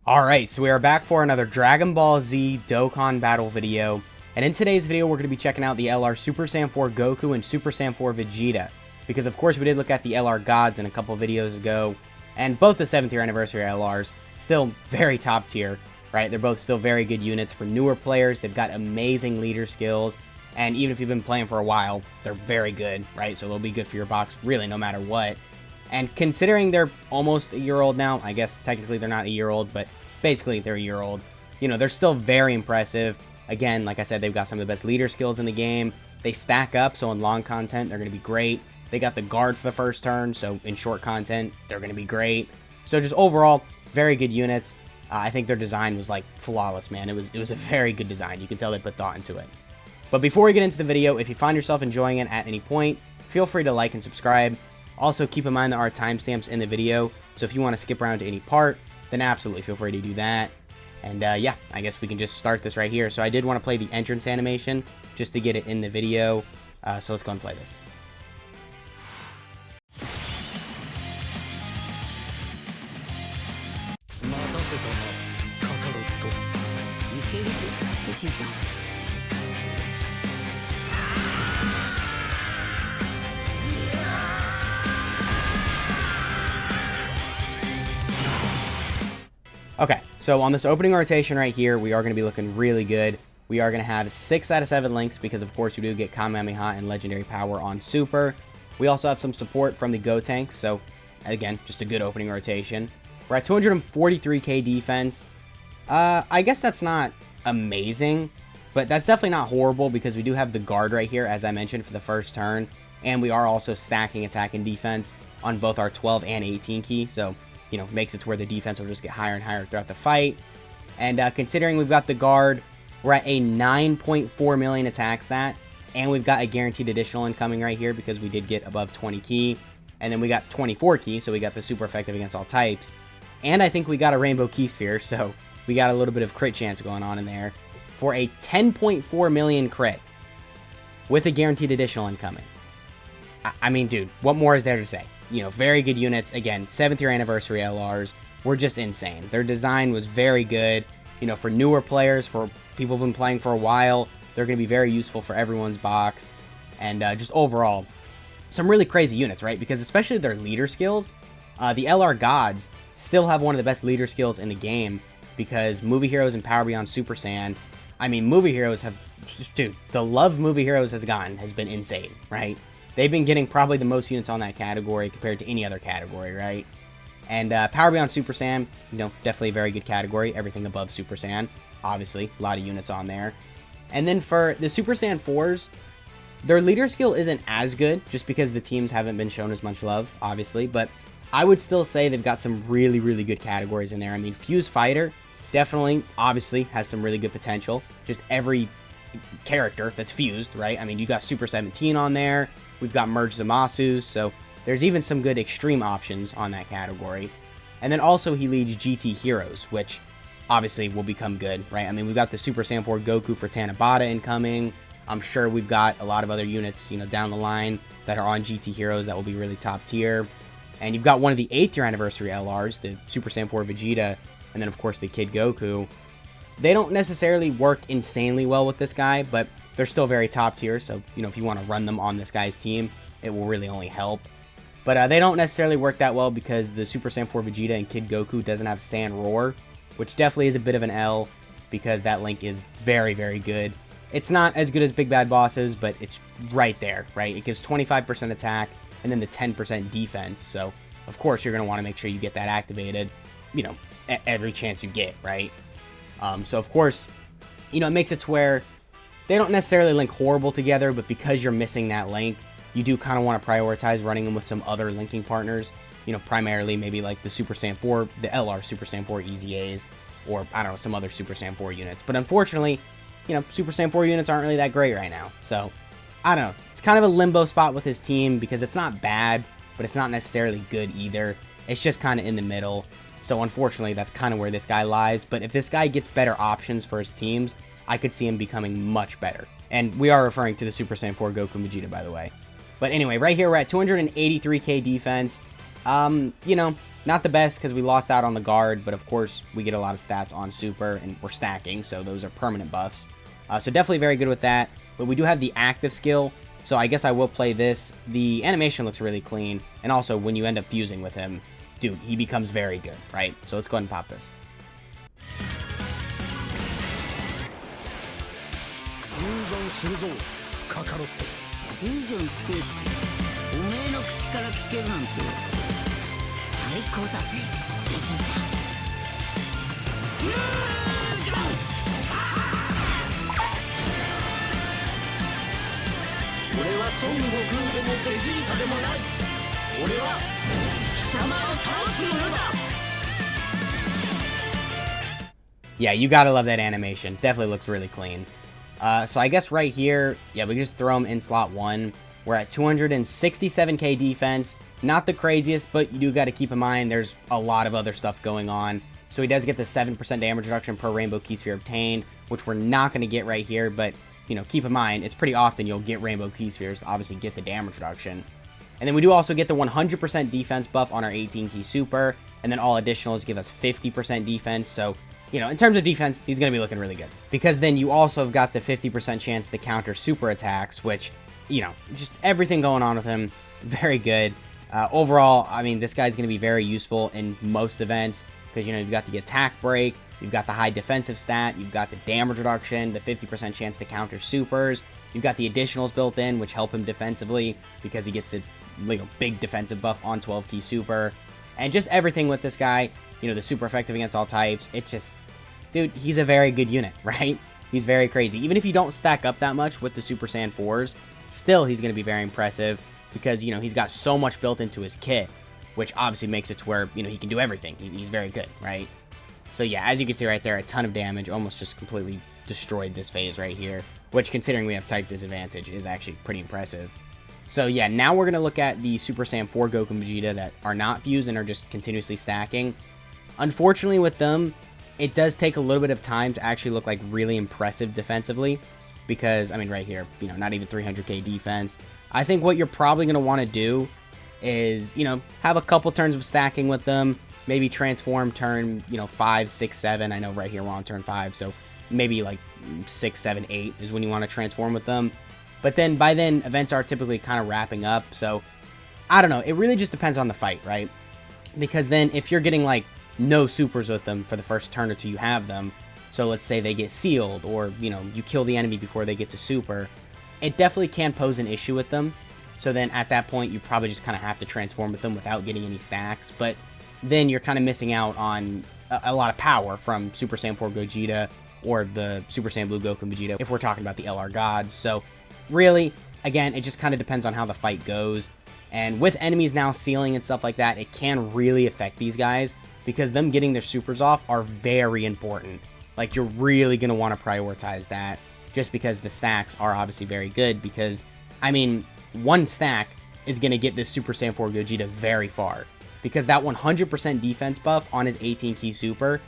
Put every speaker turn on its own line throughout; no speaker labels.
Alright, so we are back for another Dragon Ball Z Dokkan battle video, and in today's video we're going to be checking out the LR Super Saiyan 4 Goku and Super Saiyan 4 Vegeta, because of course we did look at the LR Gods in a couple videos ago, and both the 7th year anniversary LRs, still very top tier, right? They're both still very good units for newer players, they've got amazing leader skills, and even if you've been playing for a while, they're very good, right? So they'll be good for your box really no matter what. And considering they're almost a year old now, I guess technically they're not a year old, but basically they're a year old, you know, they're still very impressive. Again, like I said, they've got some of the best leader skills in the game. They stack up, so in long content, they're going to be great. They got the guard for the first turn, so in short content, they're going to be great. So just overall, very good units. I think their design was like flawless, man. It was a very good design. You can tell they put thought into it. But before we get into the video, if you find yourself enjoying it at any point, feel free to like and subscribe. Also, keep in mind there are timestamps in the video, so if you want to skip around to any part, then absolutely feel free to do that. And yeah, I guess we can just start this right here. So I did want to play the entrance animation just to get it in the video, so let's go and play this. Okay, so on this opening rotation right here, we are going to be looking really good. We are going to have 6 out of 7 links because, of course, you do get Kamehameha and Legendary Power on Super. We also have some support from the Go tanks, so, again, just a good opening rotation. We're at 243k defense. I guess that's not amazing, but that's definitely not horrible because we do have the guard right here, as I mentioned, for the first turn. And we are also stacking attack and defense on both our 12 and 18 key, so you know, makes it to where the defense will just get higher and higher throughout the fight. And considering we've got the guard, we're at a 9.4 million attack stat, and we've got a guaranteed additional incoming right here because we did get above 20 key, and then we got 24 key, so we got the super effective against all types. And I think we got a rainbow key sphere, so we got a little bit of crit chance going on in there for a 10.4 million crit with a guaranteed additional incoming. I mean, dude, what more is there to say? You know, very good units. Again, 7th year anniversary LRs were just insane. Their design was very good. You know, for newer players, for people who've been playing for a while, they're going to be very useful for everyone's box. And just overall, some really crazy units, right? Because especially their leader skills, the LR Gods still have one of the best leader skills in the game because Movie Heroes and Power Beyond Super Saiyan, I mean, Movie Heroes have, dude, the love Movie Heroes has gotten has been insane, right? They've been getting probably the most units on that category compared to any other category, right? And Power Beyond Super Saiyan, you know, definitely a very good category. Everything above Super Saiyan, obviously, a lot of units on there. And then for the Super Saiyan 4s, their leader skill isn't as good, just because the teams haven't been shown as much love, obviously. But I would still say they've got some really, really good categories in there. I mean, Fuse Fighter definitely, obviously, has some really good potential. Just every character that's fused, right? I mean, you got Super 17 on there. We've got Merge Zamasu, so there's even some good extreme options on that category. And then also he leads GT Heroes, which obviously will become good, right? I mean, we've got the Super Saiyan 4 Goku for Tanabata incoming. I'm sure we've got a lot of other units, you know, down the line that are on GT Heroes that will be really top tier. And you've got one of the 8th year anniversary LRs, the Super Saiyan 4 Vegeta, and then of course the Kid Goku. They don't necessarily work insanely well with this guy, but they're still very top tier, so, you know, if you want to run them on this guy's team, it will really only help. But they don't necessarily work that well because the Super Saiyan 4 Vegeta and Kid Goku doesn't have Saiyan Roar, which definitely is a bit of an L because that link is very, very good. It's not as good as Big Bad Bosses, but it's right there, right? It gives 25% attack and then the 10% defense, so of course you're going to want to make sure you get that activated, you know, every chance you get, right? So of course, you know, it makes it to where they don't necessarily link horrible together, but because you're missing that link, you do kind of want to prioritize running them with some other linking partners. You know, primarily maybe like the Super Saiyan 4, the LR Super Saiyan 4 EZAs, or I don't know, some other Super Saiyan 4 units. But unfortunately, you know, Super Saiyan 4 units aren't really that great right now. So, I don't know. It's kind of a limbo spot with his team because it's not bad, but it's not necessarily good either. It's just kind of in the middle. So, unfortunately, that's kind of where this guy lies. But if this guy gets better options for his teams, I could see him becoming much better. And we are referring to the Super Saiyan 4 Goku and Vegeta, by the way. But anyway, right here, we're at 283k defense. You know, not the best because we lost out on the guard, but of course we get a lot of stats on super and we're stacking, so those are permanent buffs. So definitely very good with that, but we do have the active skill, so I guess I will play this. The animation looks really clean, and also when you end up fusing with him, dude, he becomes very good, right? So let's go ahead and pop this. Yeah, you gotta love that animation. Definitely looks really clean. So I guess right here, yeah, we can just throw him in slot 1. We're at 267k defense. Not the craziest, but you do got to keep in mind there's a lot of other stuff going on. So he does get the 7% damage reduction per Rainbow Key Sphere obtained, which we're not going to get right here, but, you know, keep in mind, it's pretty often you'll get Rainbow Key Spheres to obviously get the damage reduction. And then we do also get the 100% defense buff on our 18 key super, and then all additionals give us 50% defense, so, you know, in terms of defense, he's going to be looking really good. Because then you also have got the 50% chance to counter super attacks, which, you know, just everything going on with him, very good. Overall, I mean, this guy's going to be very useful in most events, because, you know, you've got the attack break, you've got the high defensive stat, you've got the damage reduction, the 50% chance to counter supers, you've got the additionals built in, which help him defensively, because he gets the, you know, big defensive buff on 12 key super, and just everything with this guy. You know, the super effective against all types. It just, dude, he's a very good unit, right? He's very crazy. Even if you don't stack up that much with the Super Saiyan 4s, still he's going to be very impressive because, you know, he's got so much built into his kit, which obviously makes it to where, you know, he can do everything. He's very good, right? So yeah, as you can see right there, a ton of damage, almost just completely destroyed this phase right here, which, considering we have type disadvantage, is actually pretty impressive. So yeah, now we're going to look at the Super Saiyan 4 Goku and Vegeta that are not fused and are just continuously stacking. Unfortunately with them, it does take a little bit of time to actually look like really impressive defensively, because, I mean, right here, you know, not even 300k defense. I think what you're probably going to want to do is, you know, have a couple turns of stacking with them, maybe transform turn, you know, 5, 6, 7. I know right here we're on turn 5, so maybe like 6, 7, 8 is when you want to transform with them. But then by then, events are typically kind of wrapping up, so I don't know. It really just depends on the fight, right? Because then if you're getting like no supers with them for the first turn or two you have them, so let's say they get sealed, or, you know, you kill the enemy before they get to super, it definitely can pose an issue with them. So then at that point, you probably just kind of have to transform with them without getting any stacks, but then you're kind of missing out on a lot of power from Super Saiyan 4 Gogeta or the Super Saiyan Blue Goku and Vegeta if we're talking about the LR gods. So really, again, it just kind of depends on how the fight goes. And with enemies now sealing and stuff like that, it can really affect these guys, because them getting their supers off are very important. Like, you're really going to want to prioritize that, just because the stacks are obviously very good, because, I mean, one stack is going to get this Super Saiyan 4 Gogeta very far, because that 100% defense buff on his 18 key super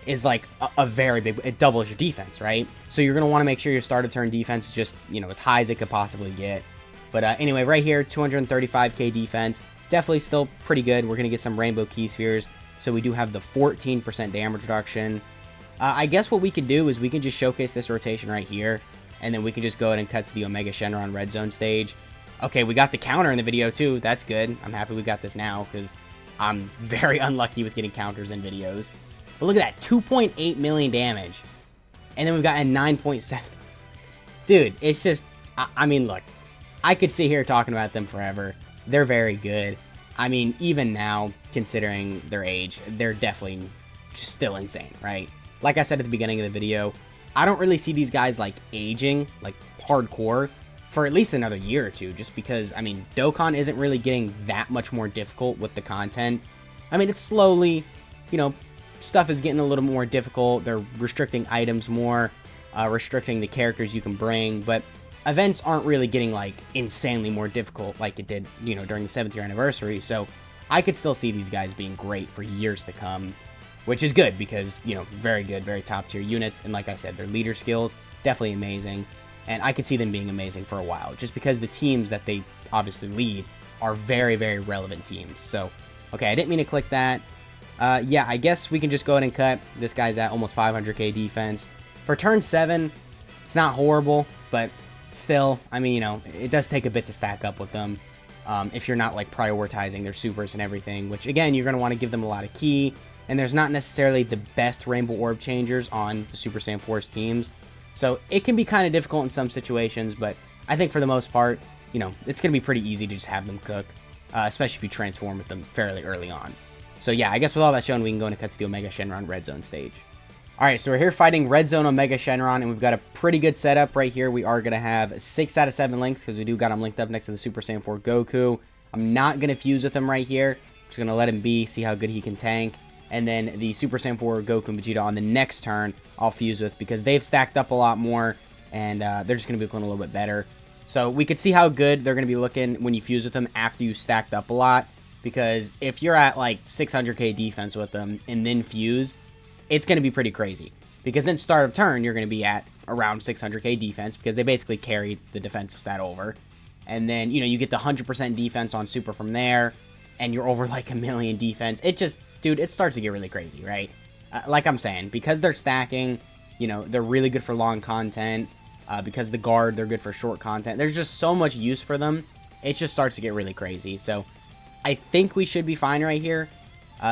is like a very big, it doubles your defense, right? So you're going to want to make sure your start of turn defense is just, you know, as high as it could possibly get. But anyway, right here, 235k defense, definitely still pretty good. We're going to get some Rainbow Key Spheres, so we do have the 14% damage reduction. I guess what we can do is we can just showcase this rotation right here, and then we can just go ahead and cut to the Omega Shenron Red Zone stage. Okay, we got the counter in the video too. That's good. I'm happy we got this now, because I'm very unlucky with getting counters in videos. But look at that, 2.8 million damage. And then we've got a 9.7. Dude, it's just, I mean, look, I could sit here talking about them forever. They're very good. I mean, even now, considering their age, they're definitely just still insane, right? Like I said at the beginning of the video, I don't really see these guys, like, aging, like, hardcore for at least another year or two, just because, I mean, Dokkan isn't really getting that much more difficult with the content. I mean, it's slowly, you know, stuff is getting a little more difficult. They're restricting items more, restricting the characters you can bring, but events aren't really getting, like, insanely more difficult like it did, you know, during the 7th year anniversary. So I could still see these guys being great for years to come, which is good because, you know, very good, very top tier units. And like I said, their leader skills, definitely amazing. And I could see them being amazing for a while, just because the teams that they obviously lead are very, very relevant teams. So Okay, I didn't mean to click that. Yeah, I guess we can just go ahead and cut. This guy's at almost 500k defense. For turn 7, it's not horrible, but still, I mean, you know, it does take a bit to stack up with them. If you're not like prioritizing their supers and everything, which again, you're going to want to give them a lot of ki, and there's not necessarily the best Rainbow Orb changers on the Super Saiyan 4's teams. So it can be kind of difficult in some situations, but I think for the most part, you know, it's going to be pretty easy to just have them cook, especially if you transform with them fairly early on. So yeah, I guess with all that shown, we can go and cut to the Omega Shenron Red Zone stage. Alright, so we're here fighting Red Zone Omega Shenron, and we've got a pretty good setup right here. We are going to have 6 out of 7 links, because we do got him linked up next to the Super Saiyan 4 Goku. I'm not going to fuse with him right here. I'm just going to let him be, see how good he can tank. And then the Super Saiyan 4 Goku and Vegeta on the next turn, I'll fuse with, because they've stacked up a lot more, and they're just going to be looking a little bit better. So we could see how good they're going to be looking when you fuse with them after you stacked up a lot. Because if you're at like 600k defense with them and then fuse, it's going to be pretty crazy. Because then start of turn, you're going to be at around 600k defense, because they basically carry the defensive stat over. And then, you know, you get the 100% defense on super from there, and you're over like 1,000,000 defense. It just, dude, it starts to get really crazy, right? Like I'm saying, because they're stacking, you know, they're really good for long content. Because the guard, they're good for short content. There's just so much use for them. It just starts to get really crazy. So I think we should be fine right here.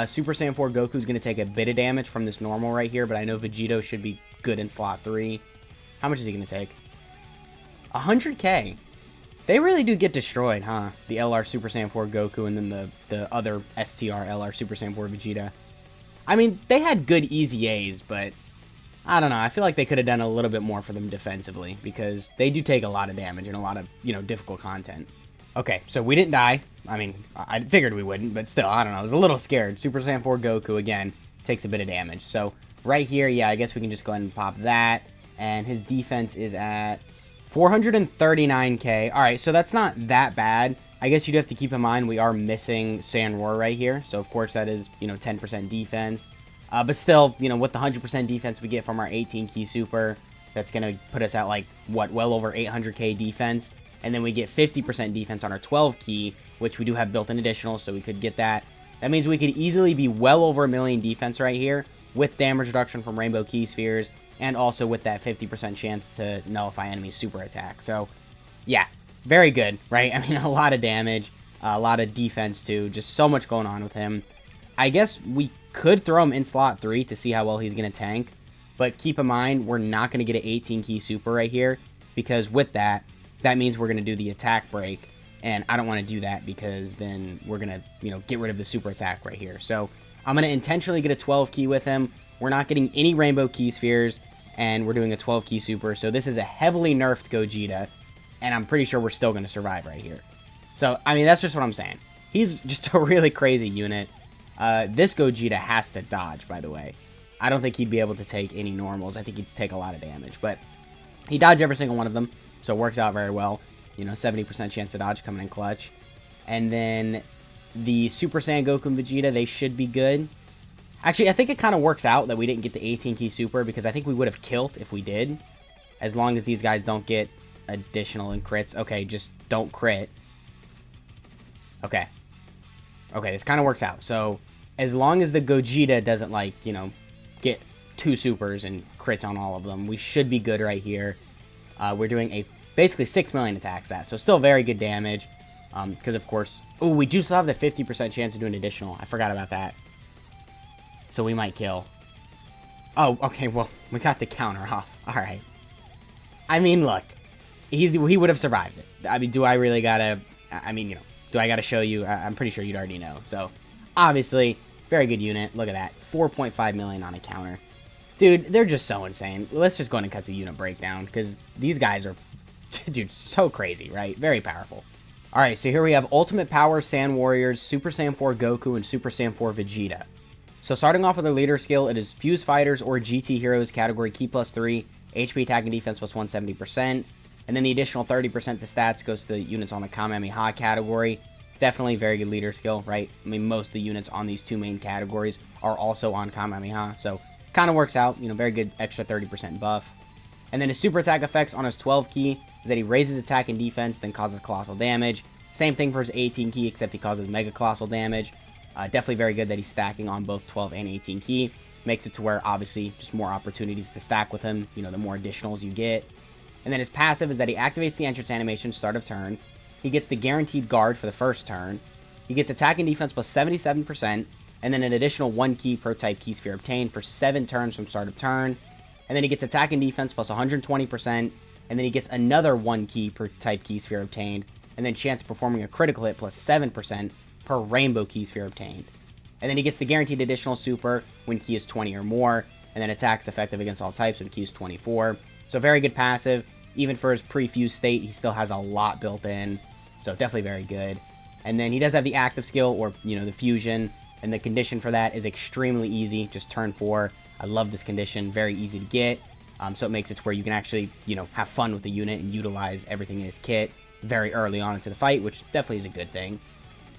Super Saiyan 4 Goku is going to take a bit of damage from this normal right here, but I know Vegeta should be good in slot 3. How much is he going to take? 100k. They really do get destroyed, huh? The LR Super Saiyan 4 Goku and then the other STR LR Super Saiyan 4 Vegeta. I mean, they had good easy A's, but I don't know. I feel like they could have done a little bit more for them defensively, because they do take a lot of damage and a lot of, you know, difficult content. Okay, so we didn't die. I mean, I figured we wouldn't, but still, I don't know. I was a little scared. Super Saiyan 4 Goku, again, takes a bit of damage. So right here, yeah, I guess we can just go ahead and pop that. And his defense is at 439k. All right, so that's not that bad. I guess you do have to keep in mind we are missing Saiyan Roar right here. So, of course, that is, you know, 10% defense. But still, you know, with the 100% defense we get from our 18 key super, that's going to put us at, like, what, well over 800k defense. And then we get 50% defense on our 12 key, which we do have built-in additional, so we could get that. That means we could easily be well over 1,000,000 defense right here, with damage reduction from Rainbow Key Spheres, and also with that 50% chance to nullify enemy super attack. So, yeah, very good, right? I mean, a lot of damage, a lot of defense too, just so much going on with him. I guess we could throw him in slot 3 to see how well he's going to tank, but keep in mind, we're not going to get an 18 key super right here, because with that means we're going to do the attack break, and I don't want to do that, because then we're going to, you know, get rid of the super attack right here. So I'm going to intentionally get a 12 key with him. We're not getting any Rainbow Key Spheres, and we're doing a 12 key super. So this is a heavily nerfed Gogeta, and I'm pretty sure we're still going to survive right here. So, I mean, that's just what I'm saying. He's just a really crazy unit. This Gogeta has to dodge, by the way. I don't think he'd be able to take any normals. I think he'd take a lot of damage, but he dodged every single one of them. So it works out very well. You know, 70% chance to dodge coming in clutch. And then the Super Saiyan Goku and Vegeta, they should be good. Actually, I think it kind of works out that we didn't get the 18 key super, because I think we would have killed if we did. As long as these guys don't get additional in crits. Okay, just don't crit. Okay. Okay, this kind of works out. So as long as the Gogeta doesn't, like, you know, get 2 supers and crits on all of them, we should be good right here. We're doing a basically 6 million attack stat, so still very good damage. Because, of course, oh, we do still have the 50% chance to do an additional. I forgot about that. So we might kill. Oh, okay, well, we got the counter off. All right. I mean, look, he would have survived it. I mean, do I really gotta, I mean, you know, do I gotta show you? I'm pretty sure you'd already know. So, obviously, very good unit. Look at that. 4.5 million on a counter. Dude, they're just so insane. Let's just go ahead and cut to unit breakdown, because these guys are, dude, so crazy, right? Very powerful. Alright, so here we have Ultimate Power Saiyan Warriors, Super Saiyan 4 Goku, and Super Saiyan 4 Vegeta. So starting off with our leader skill, it is Fuse Fighters or GT Heroes category Key +3, HP attack and defense plus 170%, and then the additional 30% to stats goes to the units on the Kamehameha category. Definitely very good leader skill, right? I mean, most of the units on these 2 main categories are also on Kamehameha, so kind of works out, you know, very good extra 30% buff. And then his super attack effects on his 12 key is that he raises attack and defense, then causes colossal damage. Same thing for his 18 key, except he causes mega colossal damage. Definitely very good that he's stacking on both 12 and 18 key. Makes it to where, obviously, just more opportunities to stack with him, you know, the more additionals you get. And then his passive is that he activates the entrance animation start of turn. He gets the guaranteed guard for the first turn. He gets attack and defense plus 77%, and then an additional 1 key per type key sphere obtained for 7 turns from start of turn. And then he gets attack and defense plus 120%, and then he gets another 1 key per type key sphere obtained, and then chance of performing a critical hit plus 7% per rainbow key sphere obtained. And then he gets the guaranteed additional super when key is 20 or more, and then attacks effective against all types when key is 24. So very good passive. Even for his pre-fused state, he still has a lot built in. So definitely very good. And then he does have the active skill, or, you know, the fusion. And the condition for that is extremely easy. Just turn 4. I love this condition. Very easy to get. So it makes it to where you can actually, you know, have fun with the unit and utilize everything in his kit very early on into the fight, which definitely is a good thing.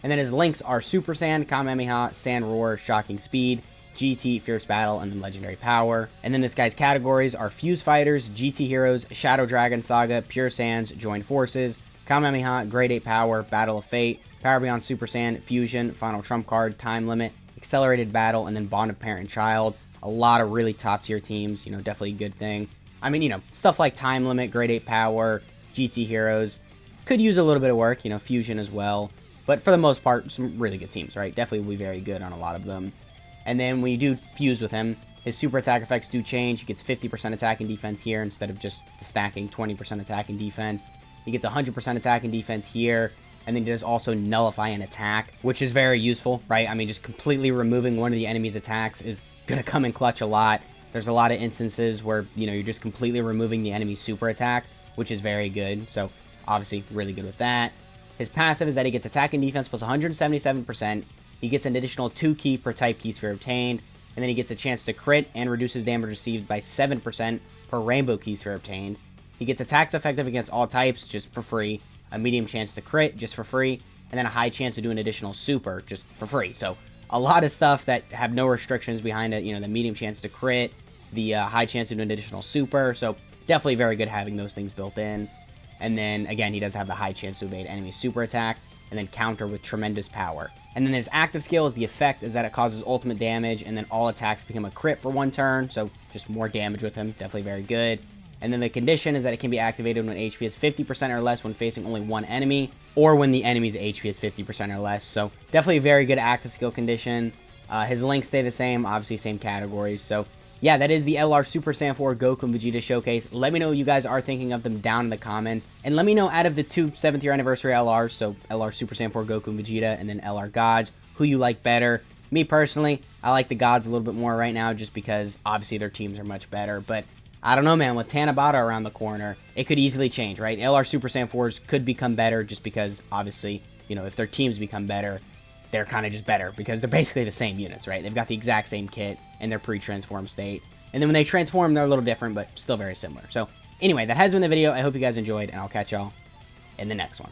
And then his links are Super Sand, Kamehameha, Sand Roar, Shocking Speed, GT, Fierce Battle, and then Legendary Power. And then this guy's categories are Fuse Fighters, GT Heroes, Shadow Dragon Saga, Pure Sands, Joined Forces, Kamehameha, Grade 8 Power, Battle of Fate, Power Beyond Super Sand, Fusion, Final Trump Card, Time Limit, Accelerated Battle, and then Bond of Parent and Child. A lot of really top tier teams, you know, definitely a good thing. I mean, you know, stuff like Time Limit, Grade 8 Power, GT Heroes could use a little bit of work, you know, Fusion as well. But for the most part, some really good teams, right? Definitely will be very good on a lot of them. And then when you do fuse with him, his super attack effects do change. He gets 50% attack and defense here instead of just stacking 20% attack and defense. He gets 100% attack and defense here. And then he does also nullify an attack, which is very useful, right? I mean, just completely removing one of the enemy's attacks is going to come in clutch a lot. There's a lot of instances where, you know, you're just completely removing the enemy's super attack, which is very good. So obviously really good with that. His passive is that he gets attack and defense plus 177%. He gets an additional 2 key per type key sphere obtained. And then he gets a chance to crit and reduces damage received by 7% per rainbow key sphere obtained. He gets attacks effective against all types just for free. A medium chance to crit just for free. And then a high chance to do an additional super just for free. So a lot of stuff that have no restrictions behind it. You know, the medium chance to crit, the high chance to do an additional super. So definitely very good having those things built in. And then, again, he does have the high chance to evade enemy super attack, and then counter with tremendous power. And then his active skill is the effect is that it causes ultimate damage, and then all attacks become a crit for 1 turn, so just more damage with him, definitely very good. And then the condition is that it can be activated when HP is 50% or less when facing only 1 enemy, or when the enemy's HP is 50% or less, so definitely a very good active skill condition. His links stay the same, obviously same categories, so yeah, that is the LR Super Saiyan 4 Goku and Vegeta showcase. Let me know what you guys are thinking of them down in the comments. And let me know out of the 2 7th year anniversary LRs, so LR Super Saiyan 4 Goku and Vegeta, and then LR Gods, who you like better. Me personally, I like the Gods a little bit more right now just because obviously their teams are much better. But I don't know, man, with Tanabata around the corner, it could easily change, right? LR Super Saiyan 4s could become better just because obviously, you know, if their teams become better, they're kind of just better because they're basically the same units, right? They've got the exact same kit in their pre-transform state. And then when they transform, they're a little different, but still very similar. So anyway, that has been the video. I hope you guys enjoyed, and I'll catch y'all in the next one.